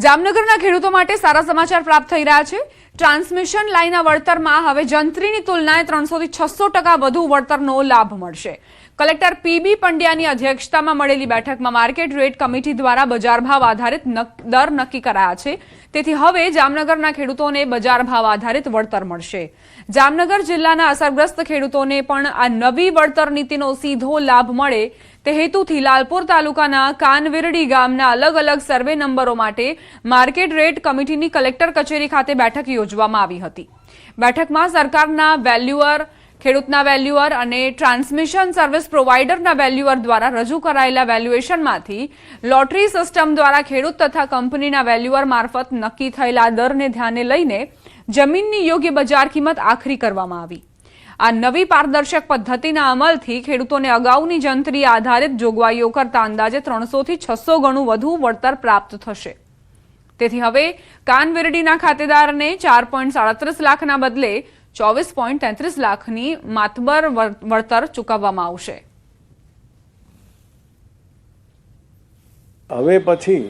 જામનગરના ખેડૂતો માટે સારા સમાચાર પ્રાપ્ત થઈ રહ્યા છે। ટ્રાન્સમિશન લાઇનના વળતરમાં હવે જંત્રીની તુલનાએ 300 થી 600% વધુ વળતરનો લાભ મળશે। કલેક્ટર પીબી પંડ્યાની અધ્યક્ષતામાં મળેલી બેઠકમાં માર્કેટ રેટ કમિટી દ્વારા બજાર ભાવ આધારિત દર નક્કી કરાયા છે। તેથી હવે જામનગરના ખેડૂતોને બજાર ભાવ આધારિત વળતર મળશે। જામનગર જિલ્લાના અસરગ્રસ્ત ખેડૂતોને પણ આ નવી વળતર નીતિનો સીધો લાભ મળે તે હેતુથી લાલપુર તાલુકાના કાનવિરડી ગામના અલગ અલગ સર્વે નંબરો માટે માર્કેટ રેટ કમિટીની કલેક્ટર કચેરી ખાતે બેઠક યોજવામાં આવી હતી। બેઠકમાં સરકારના વેલ્યુઅર, ખેડૂતના વેલ્યુઅર અને ટ્રાન્સમિશન સર્વિસ પ્રોવાઇડરના વેલ્યુઅર દ્વારા રજૂ કરાયેલા વેલ્યુએશનમાંથી લોટરી સિસ્ટમ દ્વારા ખેડૂત તથા કંપનીના વેલ્યુઅર મારફત નક્કી થયેલા દરને ધ્યાને લઈને જમીનની યોગ્ય બજાર કિંમત આખરી કરવામાં આવી। આ નવી પારદર્શક પદ્ધતિના અમલથી ખેડૂતોને અગાઉની જંત્રી આધારિત જોગવાઈઓ કરતા અંદાજે 300 થી 600 ગણું વધુ વળતર પ્રાપ્ત થશે। તેથી હવે કાનવિરડીના ખાતેદારને 4.37 લાખના બદલે 24.33 લાખની માતબર વળતર ચૂકવવામાં આવશે। હવે પછી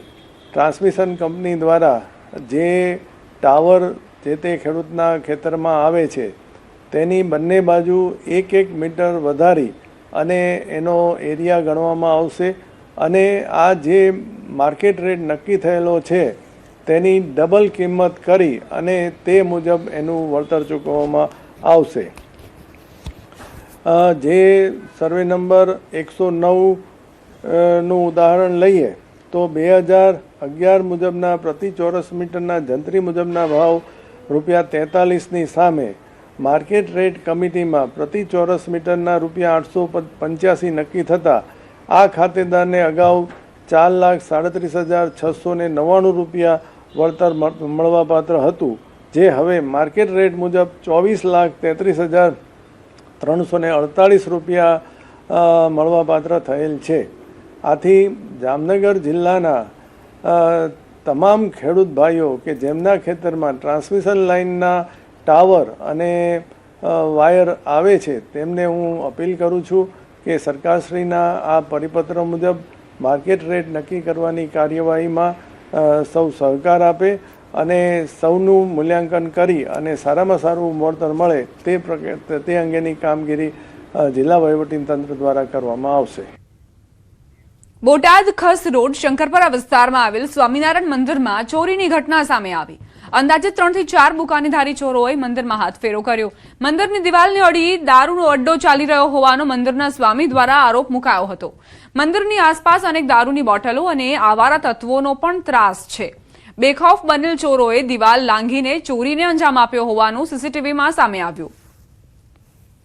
ટ્રાન્સમિશન કંપની દ્વારા જે ટાવર જે તે ખેડૂતના ખેતરમાં આવે છે તેની બંને બાજુ 1 મીટર વધારી અને એનો એરિયા ગણવામાં આવશે અને આ જે માર્કેટ રેટ નક્કી થયેલો છે તેની ડબલ કિંમત કરી અને તે મુજબ એનું વળતર ચૂકવવામાં આવશે। જે સર્વે નંબર 109 નું ઉદાહરણ લઈએ તો 2011 મુજબના પ્રતિ ચોરસ મીટરના જંત્રી મુજબના ભાવ ₹43ની સામે માર્કેટ રેટ કમિટીમાં પ્રતિ ચોરસ મીટરના ₹885 નક્કી થતાં આ ખાતેદારને અગાઉ ₹4,37,699 વળતર મળવાપાત્ર હતું, જે હવે માર્કેટ રેટ મુજબ ₹24,33,348 મળવાપાત્ર થયેલ છે। આથી જામનગર જિલ્લાના તમામ ખેડૂત ભાઈઓ કે જેમના ખેતરમાં ટ્રાન્સમિશન લાઇનના ટાવર અને વાયર આવે છે તેમને હું અપીલ કરું છું કે સરકારશ્રીના આ પરિપત્ર મુજબ માર્કેટ રેટ નક્કી કરવાની કાર્યવાહીમાં સૌ સહકાર આપે અને સૌનું મૂલ્યાંકન કરી અને સારામાં સારું વળતર મળે તે અંગેની કામગીરી જિલ્લા વહીવટીતંત્ર દ્વારા કરવામાં આવશે। બોટાદ ખસ રોડ શંકરપરા વિસ્તારમાં આવેલ સ્વામિનારાયણ મંદિરમાં ચોરીની ઘટના સામે આવી। અંદાજે 3 થી 4 બુકાનીધારી ચોરોએ મંદિરમાં હાથફેરો કર્યો। મંદિરની દિવાલને અડી દારૂનો અડ્ડો ચાલી રહ્યો હોવાનો મંદિરના સ્વામી દ્વારા આરોપ મુકાયો હતો। મંદિરની આસપાસ અનેક દારૂની બોટલો અને આવારા તત્વોનો પણ ત્રાસ છે। બેખૌફ બનેલ ચોરોએ દિવાલ લાંઘીને ચોરીને અંજામ આપ્યો હોવાનું સીસીટીવીમાં સામે આવ્યું।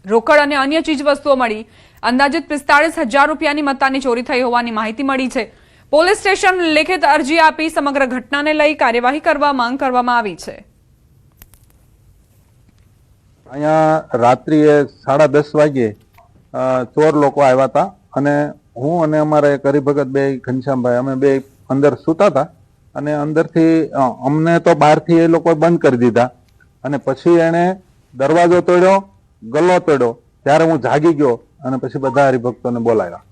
રોકડ અને અન્ય ચીજવસ્તુઓ મળી અંદાજિત 45,000 રૂપિયાની મત્તાની ચોરી થઈ હોવાની માહિતી મળી છે। પોલીસ સ્ટેશન લેખિત અરજી આપી સમગ્ર ઘટનાને લઈ કાર્યવાહી કરવા માંગ કરવામાં આવી છે। અહીંયા રાત્રિએ 10:30 વાગે ચોર લોકો આવ્યા હતા અને હું અને અમારા એક હરિભગત બે ઘનશ્યામભાઈ અમે બે અંદર સૂતા હતા અને અંદરથી અમને તો બહારથી એ લોકો બંધ કરી દીધા અને પછી એણે દરવાજો તોડ્યો, ગલ્લો તોડ્યો। ત્યારે હું જાગી ગયો અને પછી બધા હરિભક્તોને બોલાવ્યા।